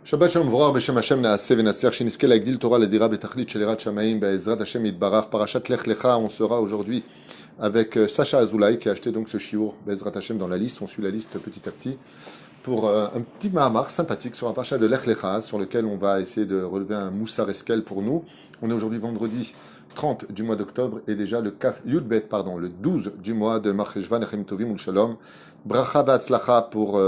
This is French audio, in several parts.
Shabbat Shalom Vror Beshem Hashem Naaseh Venaser Sheniske Lagdil Torah Ledira Betachlit Shelirat Shamaim Be'ezrat Hashem Yitbarach Parashat Lech Lecha. On sera aujourd'hui avec Sacha Azoulay qui a acheté donc ce shiur Be'ezrat Hashem dans la liste. On suit la liste petit à petit pour un petit mahamar sympathique sur un parashat de Lech Lecha sur lequel on va essayer de relever un moussar eskel pour nous. On est aujourd'hui vendredi 30 du mois d'octobre et déjà le Kaf Yudbet, pardon, le 12 du mois de Marcheshvan Echem Tovim Ul Shalom. Bracha Ba'atzlacha pour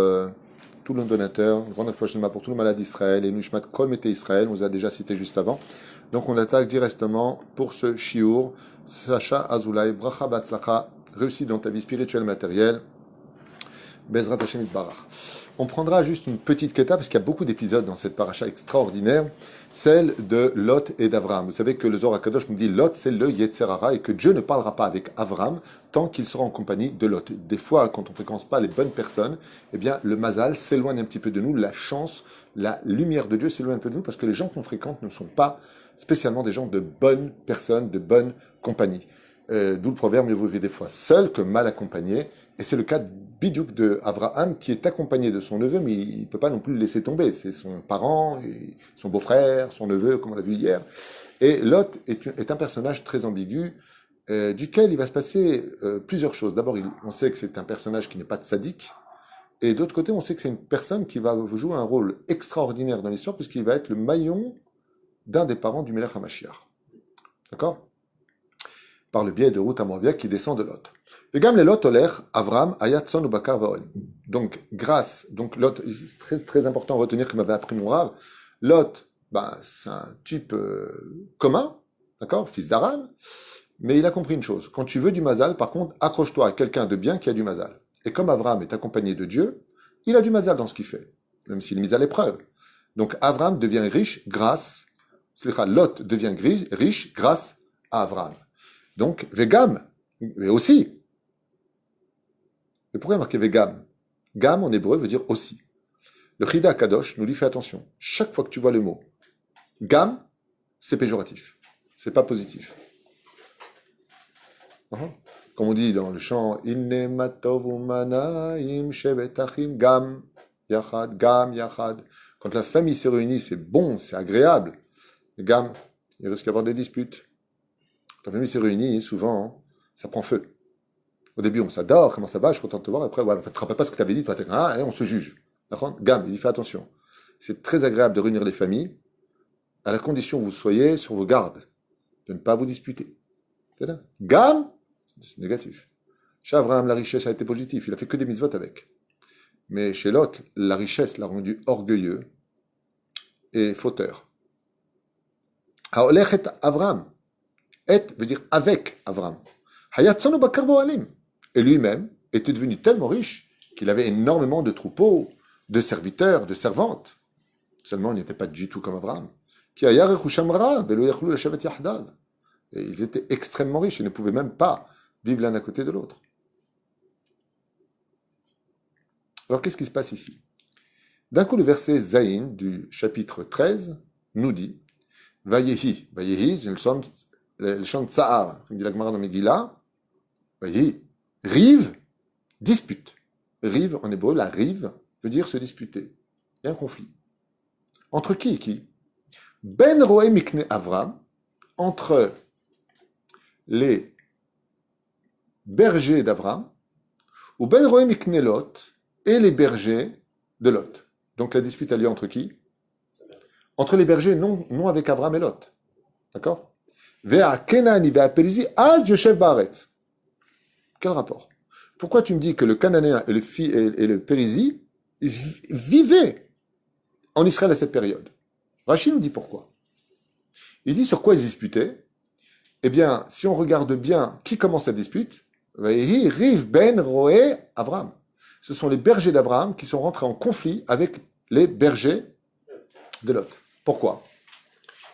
tous nos donateurs, grande fois pour tous les malades d'Israël et Nushmat Kol Mete Israël, on vous a déjà cité juste avant. Donc on attaque directement pour ce shiur. Sacha Azoulay, Bracha Ba'atzlacha, réussite dans ta vie spirituelle et matérielle. Bezrat Hashem Yitbarach. On prendra juste une petite keta, parce qu'il y a beaucoup d'épisodes dans cette paracha extraordinaire, celle de Lot et d'Avram. Vous savez que le Zohar HaKadosh nous dit Lot, c'est le Yetzer Hara, et que Dieu ne parlera pas avec Avram tant qu'il sera en compagnie de Lot. Des fois, quand on ne fréquente pas les bonnes personnes, eh bien, le mazal s'éloigne un petit peu de nous, la chance, la lumière de Dieu s'éloigne un peu de nous, parce que les gens qu'on fréquente ne sont pas spécialement des gens de bonnes personnes, de bonne compagnie. D'où le proverbe, mieux vaut vivre des fois seul que mal accompagné. Et c'est le cas de Bidiouk de Abraham qui est accompagné de son neveu, mais il ne peut pas non plus le laisser tomber. C'est son parent, son beau-frère, son neveu, comme on l'a vu hier. Et Lot est un personnage très ambigu, duquel il va se passer plusieurs choses. D'abord, on sait que c'est un personnage qui n'est pas de sadique. Et d'autre côté, on sait que c'est une personne qui va jouer un rôle extraordinaire dans l'histoire, puisqu'il va être le maillon d'un des parents du Melech HaMashiach. D'accord ? Par le biais de Ruth Amoravia qui descend de Lot. Vegam le Lot oler Avram ayatson ou bakar vaolim. Donc grâce, donc Lot, très très important à retenir que m'avait appris mon Rav. Lot, c'est un type commun, d'accord, fils d'Aran, mais il a compris une chose. Quand tu veux du mazal, par contre, accroche-toi à quelqu'un de bien qui a du mazal. Et comme Avram est accompagné de Dieu, il a du mazal dans ce qu'il fait, même s'il est mis à l'épreuve. Donc Avram devient riche grâce, Lot devient riche grâce à Avram. Donc, Vegam, mais aussi. Mais pourquoi il y a marqué Vegam? Gam en hébreu veut dire aussi. Le Chida Kadosh nous dit fais attention. Chaque fois que tu vois le mot Gam, c'est péjoratif. C'est pas positif. Comme on dit dans le chant Inne matov umanaim shebetachim Gam Yachad. Quand la famille se réunit, c'est bon, c'est agréable. Gam, il risque d'y avoir des disputes. Quand la famille s'est réunie, souvent, ça prend feu. Au début, on s'adore, comment ça va, je suis content de te voir. Après, ouais, tu te rappelles pas ce que tu avais dit, toi, et on se juge. D'accord? Gam, il dit, fais attention. C'est très agréable de réunir les familles, à la condition que vous soyez sur vos gardes, de ne pas vous disputer. C'est là. Gam, c'est négatif. Chez Abraham, la richesse a été positive, il a fait que des mitzvot avec. Mais chez Lot, la richesse l'a rendu orgueilleux et fauteur. Haolechet Abraham. Et veut dire avec Avram. Et lui-même était devenu tellement riche qu'il avait énormément de troupeaux, de serviteurs, de servantes. Seulement, il n'était pas du tout comme Avram. Et ils étaient extrêmement riches et ne pouvaient même pas vivre l'un à côté de l'autre. Alors, qu'est-ce qui se passe ici? D'un coup, le verset Zayin du chapitre 13 nous dit Vayehi, le chant de Tsahar, comme dit la Gemara dans Megillah, voyez, rive, dispute. Rive, en hébreu, la rive veut dire se disputer. Il y a un conflit. Entre qui et qui? Ben Roé Mikne Avram, entre les bergers d'Avram, ou Ben Roé Mikne Lot, et les bergers de Lot. Donc la dispute a lieu entre qui? Entre les bergers, non avec Avram et Lot. D'accord? Quel rapport? Pourquoi tu me dis que le Cananéen et le Périsie vivaient en Israël à cette période? Rachid nous dit pourquoi. Il dit sur quoi ils disputaient. Eh bien, si on regarde bien qui commence cette dispute, Riv ben Roé Avram. Ce sont les bergers d'Abraham qui sont rentrés en conflit avec les bergers de Lot. Pourquoi?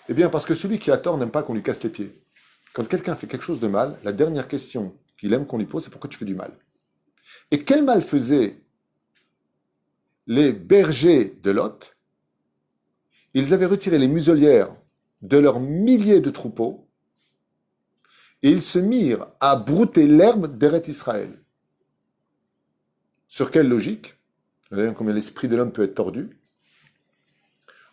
Eh bien, parce que celui qui a tort n'aime pas qu'on lui casse les pieds. Quand quelqu'un fait quelque chose de mal, la dernière question qu'il aime qu'on lui pose, c'est pourquoi tu fais du mal. Et quel mal faisaient les bergers de Lot? Ils avaient retiré les muselières de leurs milliers de troupeaux et ils se mirent à brouter l'herbe d'Eret Israël. Sur quelle logique? Vous voyez combien l'esprit de l'homme peut être tordu.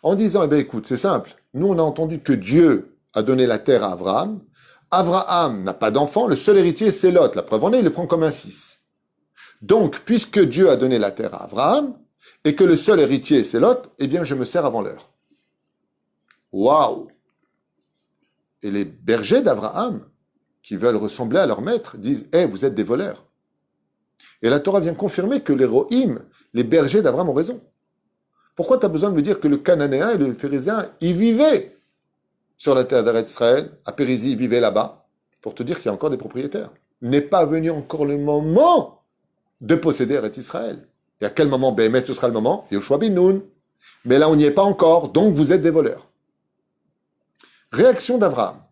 en disant, eh bien écoute, c'est simple, nous on a entendu que Dieu a donné la terre à Abraham, Abraham n'a pas d'enfant, le seul héritier c'est Lot, la preuve en est, il le prend comme un fils. Donc, puisque Dieu a donné la terre à Abraham, et que le seul héritier c'est Lot, eh bien je me sers avant l'heure. Waouh! Et les bergers d'Abraham, qui veulent ressembler à leur maître, disent, vous êtes des voleurs. Et la Torah vient confirmer que les Rohim, les bergers d'Abraham ont raison. Pourquoi tu as besoin de me dire que le Cananéen et le Phérézien, ils vivaient sur la terre d'Eretz Israël, à Pérésie, ils vivaient là-bas, pour te dire qu'il y a encore des propriétaires. N'est pas venu encore le moment de posséder Eretz Israël. Et à quel moment, Béhémet, ce sera le moment? Yoshua bin Nun. Mais là, on n'y est pas encore, donc vous êtes des voleurs. Réaction d'Abraham.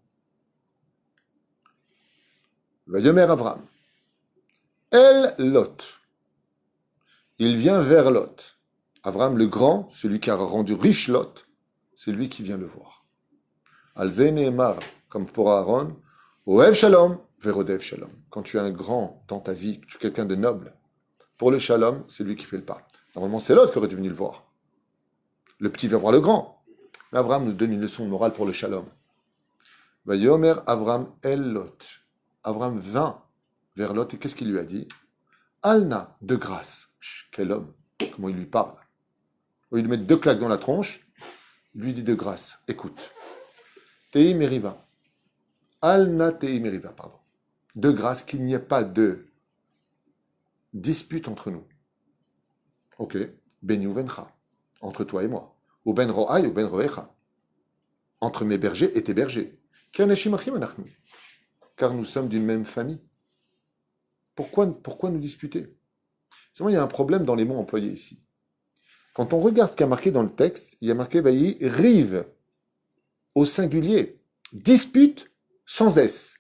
Vayomer Abraham. El Lot. Il vient vers Lot. Abraham le grand, celui qui a rendu riche Lot, c'est lui qui vient le voir. Alzé Nehemar, comme pour Aaron, Oev Shalom, Verodev Shalom. Quand tu es un grand dans ta vie, que tu es quelqu'un de noble, pour le Shalom, c'est lui qui fait le pas. Normalement, c'est Lot qui aurait dû venir le voir. Le petit vient voir le grand. Mais Abraham nous donne une leçon de morale pour le Shalom. Vayomer Abraham El Lot. Abraham vint vers Lot et qu'est-ce qu'il lui a dit? Alna, de grâce. Quel homme, comment il lui parle. Au lieu de lui mettre 2 claques dans la tronche, il lui dit de grâce. Écoute. Tei Meriva. Alna Tei Meriva, pardon. De grâce qu'il n'y ait pas de dispute entre nous. Ok. Beni ou Bencha. Entre toi et moi. Ou Ben Ro'ai ou Ben Ro'echa. Entre mes bergers et tes bergers. Car nous sommes d'une même famille. Pourquoi nous disputer? C'est vrai, il y a un problème dans les mots employés ici. Quand on regarde ce qu'il y a marqué dans le texte, il y a marqué rive au singulier, dispute sans S.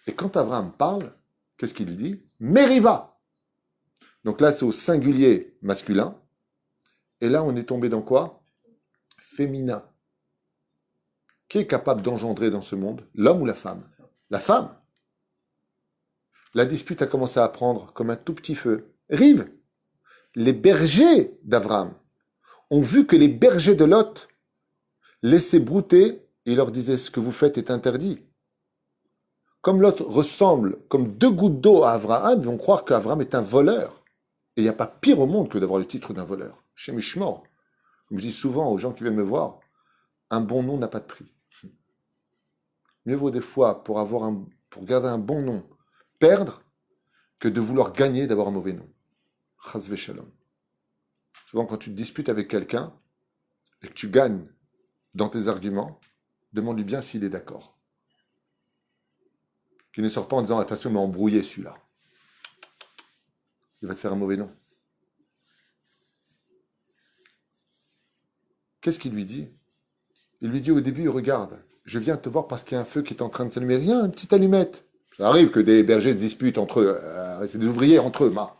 Et quand Abraham parle, qu'est-ce qu'il dit? Meriva. Donc là, c'est au singulier masculin. Et là, on est tombé dans quoi? Féminin. Qui est capable d'engendrer dans ce monde? L'homme ou la femme? La femme. La dispute a commencé à prendre comme un tout petit feu. Rive. Les bergers d'Abraham ont vu que les bergers de Lot laissaient brouter et leur disaient ce que vous faites est interdit. Comme Lot ressemble comme 2 gouttes d'eau à Abraham, ils vont croire qu'Abraham est un voleur. Et il n'y a pas pire au monde que d'avoir le titre d'un voleur. Chez Mishmor, comme je dis souvent aux gens qui viennent me voir, un bon nom n'a pas de prix. Mieux vaut des fois, pour garder un bon nom, perdre, que de vouloir gagner d'avoir un mauvais nom. Chas v'shalom. Souvent, quand tu te disputes avec quelqu'un et que tu gagnes dans tes arguments, demande-lui bien s'il est d'accord. Qu'il ne sort pas en disant, attention, il m'a embrouillé celui-là. Il va te faire un mauvais nom. Qu'est-ce qu'il lui dit? Il lui dit au début, regarde, je viens te voir parce qu'il y a un feu qui est en train de s'allumer. Rien, une petite allumette. Ça arrive que des bergers se disputent entre eux. C'est des ouvriers entre eux, Ça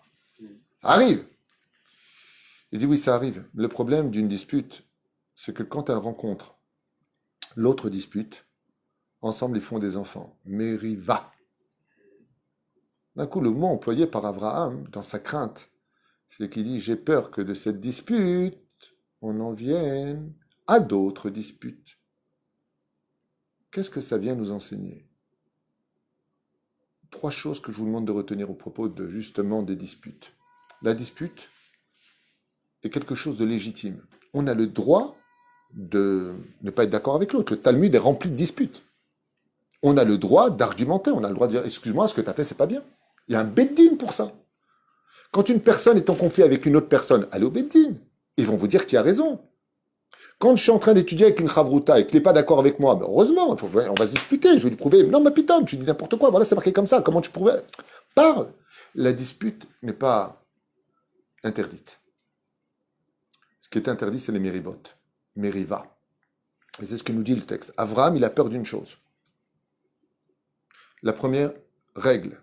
arrive. Il dit oui, ça arrive. Le problème d'une dispute, c'est que quand elle rencontre l'autre dispute, ensemble ils font des enfants. Meriva. D'un coup, le mot employé par Abraham dans sa crainte, c'est qu'il dit j'ai peur que de cette dispute, on en vienne à d'autres disputes. Qu'est-ce que ça vient nous enseigner? 3 choses que je vous demande de retenir au propos de justement des disputes. La dispute est quelque chose de légitime. On a le droit de ne pas être d'accord avec l'autre. Le Talmud est rempli de disputes. On a le droit d'argumenter, on a le droit de dire excuse-moi, ce que tu as fait, c'est pas bien. Il y a un beddin pour ça. Quand une personne est en conflit avec une autre personne, allez au beddin. Ils vont vous dire qui a raison. Quand je suis en train d'étudier avec une chavruta et qu'il n'est pas d'accord avec moi, ben heureusement, on va se disputer, je vais lui prouver. Non, mais putain, tu dis n'importe quoi, voilà, c'est marqué comme ça, comment tu prouvais? Parle. La dispute n'est pas interdite. Ce qui est interdit, c'est les méribotes. Mériva. Et c'est ce que nous dit le texte. Abraham, il a peur d'une chose. La première règle.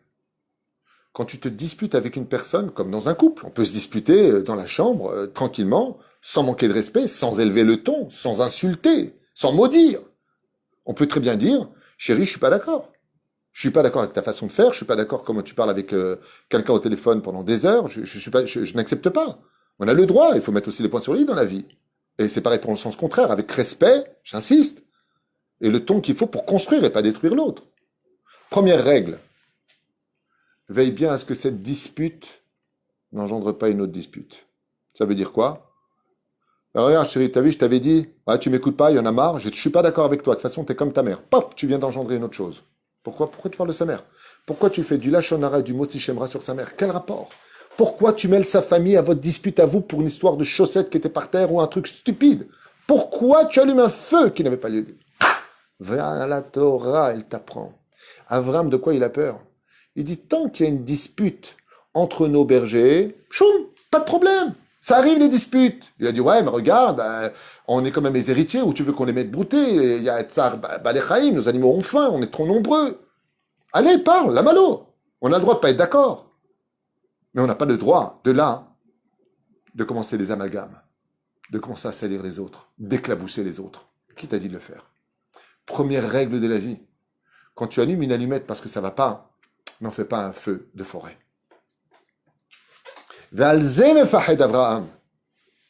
Quand tu te disputes avec une personne, comme dans un couple, on peut se disputer dans la chambre, tranquillement, sans manquer de respect, sans élever le ton, sans insulter, sans maudire. On peut très bien dire, chérie, je suis pas d'accord. Je suis pas d'accord avec ta façon de faire, je suis pas d'accord comment tu parles avec quelqu'un au téléphone pendant des heures, je n'accepte pas. On a le droit, il faut mettre aussi les points sur les i dans la vie. Et c'est pareil pour le sens contraire, avec respect, j'insiste, et le ton qu'il faut pour construire et pas détruire l'autre. Première règle, veille bien à ce que cette dispute n'engendre pas une autre dispute. Ça veut dire quoi? Ben regarde chérie, t'as vu, je t'avais dit, ah, tu m'écoutes pas, il y en a marre, je suis pas d'accord avec toi, de toute façon t'es comme ta mère. Pop, tu viens d'engendrer une autre chose. Pourquoi tu parles de sa mère? Pourquoi tu fais du lachon hara et du moti shemra sur sa mère? Quel rapport? Pourquoi tu mêles sa famille à votre dispute à vous pour une histoire de chaussettes qui était par terre ou un truc stupide? Pourquoi tu allumes un feu qui n'avait pas lieu? Va à la Torah, elle t'apprend. Avram, de quoi il a peur? Il dit, tant qu'il y a une dispute entre nos bergers, choum, pas de problème. Ça arrive les disputes. Il a dit, ouais, mais regarde, on est quand même les héritiers, où tu veux qu'on les mette brouter? Il y a Tsar Baléchaïm, nos animaux ont faim, on est trop nombreux. Allez, parle, la malo. On a le droit de pas être d'accord. Mais on n'a pas le droit, de là, de commencer des amalgames, de commencer à salir les autres, d'éclabousser les autres. Qui t'a dit de le faire? Première règle de la vie. Quand tu allumes une allumette parce que ça va pas, n'en fais pas un feu de forêt. Abraham.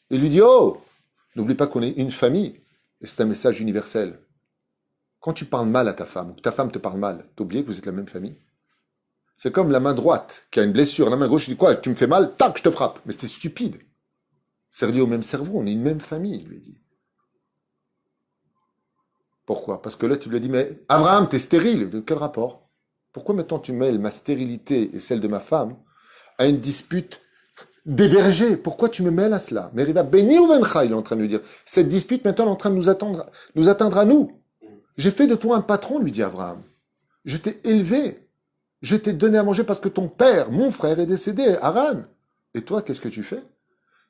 Il lui dit, oh, n'oublie pas qu'on est une famille. Et c'est un message universel. Quand tu parles mal à ta femme, ou que ta femme te parle mal, t'as oublié que vous êtes la même famille? C'est comme la main droite qui a une blessure. La main gauche, il dit quoi? Tu me fais mal? Tac, je te frappe. Mais c'était stupide. C'est relié au même cerveau, on est une même famille, il lui dit. Pourquoi? Parce que là, tu lui as dit, mais Abraham, t'es stérile. De quel rapport? Pourquoi maintenant tu mêles ma stérilité et celle de ma femme à une dispute des bergers? Pourquoi tu me mêles à cela? Mais Riva Beni ou Vencha, il est en train de lui dire. Cette dispute maintenant est en train de nous atteindre à nous. J'ai fait de toi un patron, lui dit Abraham. Je t'ai élevé. Je t'ai donné à manger parce que ton père, mon frère, est décédé, Haran. Et toi, qu'est-ce que tu fais?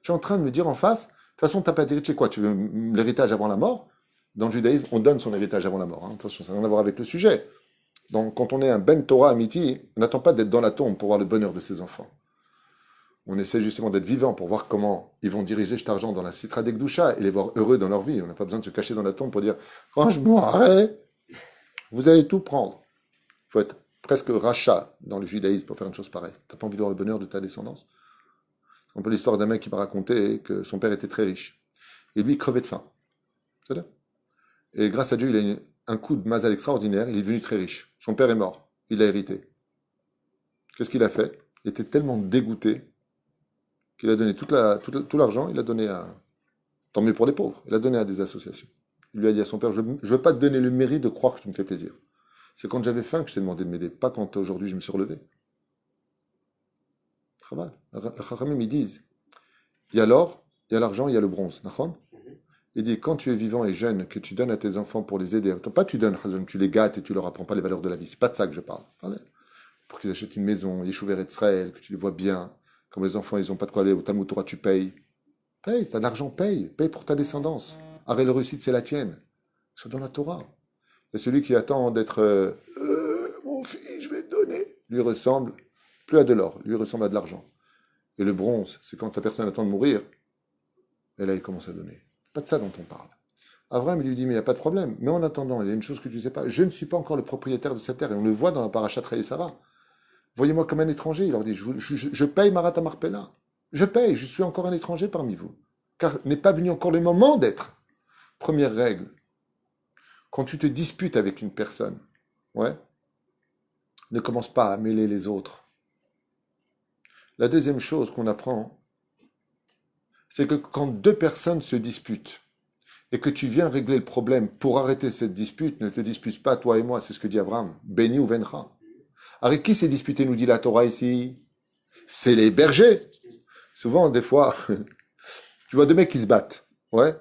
Tu es en train de me dire en face, de toute façon, tu n'as pas d'héritage, quoi? Tu veux l'héritage avant la mort? Dans le judaïsme, on donne son héritage avant la mort. Hein. Attention, ça n'a rien à voir avec le sujet. Donc, quand on est un Ben Torah Amiti, on n'attend pas d'être dans la tombe pour voir le bonheur de ses enfants. On essaie justement d'être vivant pour voir comment ils vont diriger cet argent dans la Sitra d'Ekdusha et les voir heureux dans leur vie. On n'a pas besoin de se cacher dans la tombe pour dire « Quand je mourrai, vous allez tout prendre. » Il faut être presque rachat dans le judaïsme pour faire une chose pareille. Tu n'as pas envie de voir le bonheur de ta descendance? C'est un peu l'histoire d'un mec qui m'a raconté que son père était très riche. Et lui, il crevait de faim. C'est ça? Et grâce à Dieu, il a eu un coup de mazal extraordinaire. Il est devenu très riche. Son père est mort. Il a hérité. Qu'est-ce qu'il a fait? Il était tellement dégoûté qu'il a donné tout l'argent. Il a donné à... Tant mieux pour les pauvres. Il a donné à des associations. Il lui a dit à son père, je ne veux pas te donner le mérite de croire que tu me fais plaisir. C'est quand j'avais faim que je t'ai demandé de m'aider. Pas quand aujourd'hui je me suis relevé. Très mal. Les Chachamim, ils disent, il y a l'or, il y a l'argent, il y a le bronze. Il dit, quand tu es vivant et jeune, que tu donnes à tes enfants pour les aider, pas tu donnes, tu les gâtes et tu leur apprends pas les valeurs de la vie. C'est pas de ça que je parle. Pour qu'ils achètent une maison, Yeshuvah Israël, que tu les vois bien. Comme les enfants, ils n'ont pas de quoi aller au Talmud Torah, tu payes. Paye, t'as de l'argent, paye. Paye pour ta descendance. Arrête le réussite, c'est la tienne. C'est dans la Torah. Et celui qui attend d'être mon fils, je vais te donner. Lui ressemble plus à de l'or, lui ressemble à de l'argent. Et le bronze, c'est quand la personne attend de mourir, et là il commence à donner. Pas de ça dont on parle. Abraham, il lui dit, mais il n'y a pas de problème. Mais en attendant, il y a une chose que tu ne sais pas. Je ne suis pas encore le propriétaire de cette terre. Et on le voit dans la parachat Rei Sarah. Voyez-moi comme un étranger. Il leur dit, je paye Marat Marpella. Je paye, je suis encore un étranger parmi vous. Car n'est pas venu encore le moment d'être. Première règle. Quand tu te disputes avec une personne, ouais, ne commence pas à mêler les autres. La deuxième chose qu'on apprend, c'est que quand deux personnes se disputent et que tu viens régler le problème pour arrêter cette dispute, ne te dispute pas toi et moi, c'est ce que dit Abraham, béni ou venra. Avec qui s'est disputé, nous dit la Torah ici? C'est les bergers. Souvent, des fois, tu vois deux mecs qui se battent, ouais.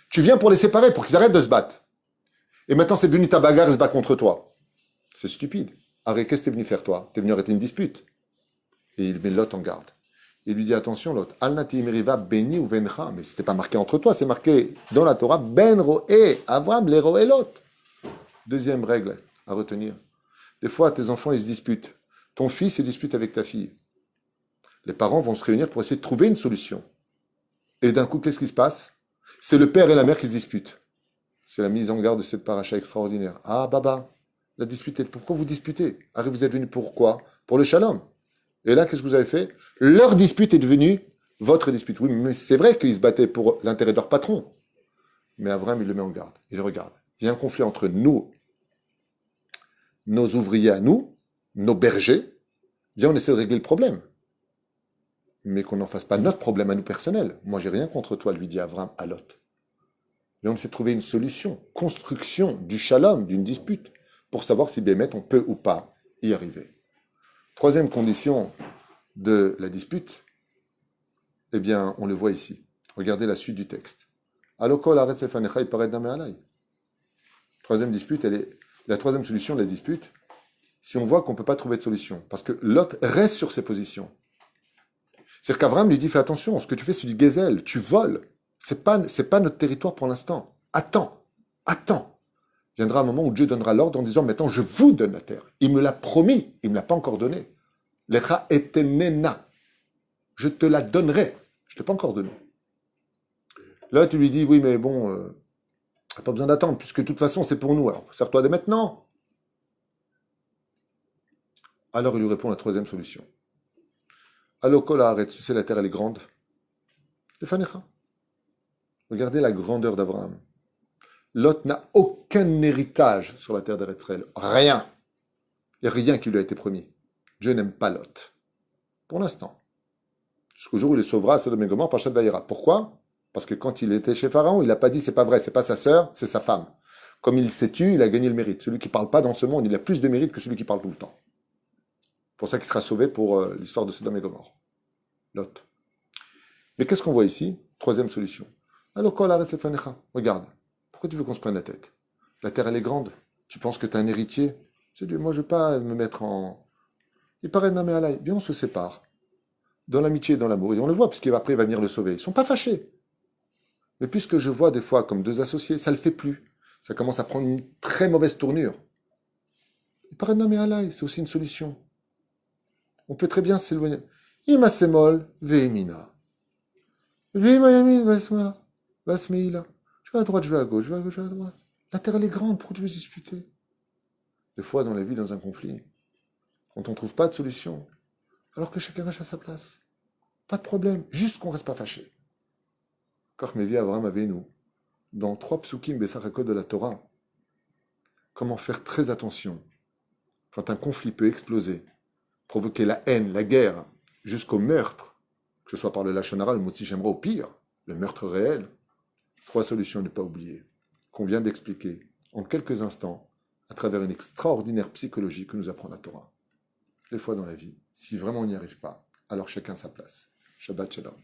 Tu viens pour les séparer, pour qu'ils arrêtent de se battre. Et maintenant, c'est devenu ta bagarre, ils se battent contre toi. C'est stupide. Arrête, qu'est-ce que t'es venu faire, toi? T'es venu arrêter une dispute. Et il met Lot en garde. Il lui dit, attention, Lot, Al-Nati Meriva béni ou vencha. Mais c'était pas marqué entre toi, c'est marqué dans la Torah, Ben Roé, Avram, les Roé Lot. Deuxième règle à retenir. Des fois, tes enfants, ils se disputent. Ton fils se dispute avec ta fille. Les parents vont se réunir pour essayer de trouver une solution. Et d'un coup, qu'est-ce qui se passe? C'est le père et la mère qui se disputent. C'est la mise en garde de cette paracha extraordinaire. Ah, Baba, la dispute, pourquoi vous disputez? Harry, vous êtes venu pourquoi? Pour le shalom. Et là, qu'est-ce que vous avez fait? Leur dispute est devenue votre dispute. Oui, mais c'est vrai qu'ils se battaient pour l'intérêt de leur patron. Mais Avram, il le met en garde. Il regarde. Il y a un conflit entre nous, nos ouvriers à nous, nos bergers. Viens, on essaie de régler le problème. Mais qu'on n'en fasse pas notre problème à nous personnels. Moi, j'ai rien contre toi, lui dit Avram à Lot. Et on essaie de trouver une solution, construction du shalom, d'une dispute, pour savoir si Bémet, on peut ou pas y arriver. Troisième condition de la dispute, eh bien, on le voit ici. Regardez la suite du texte. Alokol aretz lefanecha ipared name alai. Troisième dispute, la troisième solution de la dispute, si on voit qu'on ne peut pas trouver de solution, parce que Lot reste sur ses positions. C'est-à-dire qu'Avram lui dit, fais attention, ce que tu fais, c'est du gazelle, tu voles. C'est pas notre territoire pour l'instant. Attends. Viendra un moment où Dieu donnera l'ordre en disant, maintenant, je vous donne la terre. Il me l'a promis, il ne me l'a pas encore donné. Lecha etenena. Je te la donnerai. Je ne l'ai pas encore donné. Là, tu lui dis, oui, mais bon, pas besoin d'attendre, puisque de toute façon, c'est pour nous. Alors, sers-toi dès maintenant. Alors, il lui répond la troisième solution. Alokol arrête, tu sais, la terre, elle est grande. Lefanecha. Regardez la grandeur d'Abraham. Lot n'a aucun héritage sur la terre d'Eretzrel. Rien. Il n'y a rien qui lui a été promis. Dieu n'aime pas Lot. Pour l'instant. Jusqu'au jour où il le sauvera à Sodome et Gomorrhe par Shad Vayera. Pourquoi? Parce que quand il était chez Pharaon, il n'a pas dit c'est pas vrai, c'est pas sa sœur, c'est sa femme. Comme il s'est tué, il a gagné le mérite. Celui qui ne parle pas dans ce monde, il a plus de mérite que celui qui parle tout le temps. C'est pour ça qu'il sera sauvé pour l'histoire de Sodome et Gomorrhe. Lot. Mais qu'est-ce qu'on voit ici? Troisième solution. Regarde. Pourquoi tu veux qu'on se prenne la tête? La terre, elle est grande. Tu penses que tu es un héritier? C'est Dieu. Moi, je ne veux pas me mettre en... Il paraît de Namé Alaï. Bien, on se sépare. Dans l'amitié et dans l'amour. Et on le voit, puisqu'après, il va venir le sauver. Ils ne sont pas fâchés. Mais puisque je vois des fois comme deux associés, ça ne le fait plus. Ça commence à prendre une très mauvaise tournure. Il paraît de Namé Alaï. C'est aussi une solution. On peut très bien s'éloigner. Ima semol ve'emina. Ve'ima yamin vasmeila. Je vais à droite, je vais à gauche, je vais à gauche, je vais à droite. La terre, elle est grande, pourquoi tu veux disputer? Des fois, dans la vie, dans un conflit, quand on ne trouve pas de solution, alors que chacun reste à sa place, pas de problème, juste qu'on ne reste pas fâché. Kormevi Avraham Avinu, dans 3 psukim Bessachakot de la Torah, comment faire très attention quand un conflit peut exploser, provoquer la haine, la guerre, jusqu'au meurtre, que ce soit par le Lachon Hara, le Motzi Shemra, au pire, le meurtre réel. 3 solutions à ne pas oublier, qu'on vient d'expliquer en quelques instants à travers une extraordinaire psychologie que nous apprend la Torah. Des fois dans la vie, si vraiment on n'y arrive pas, alors chacun sa place. Shabbat Shalom.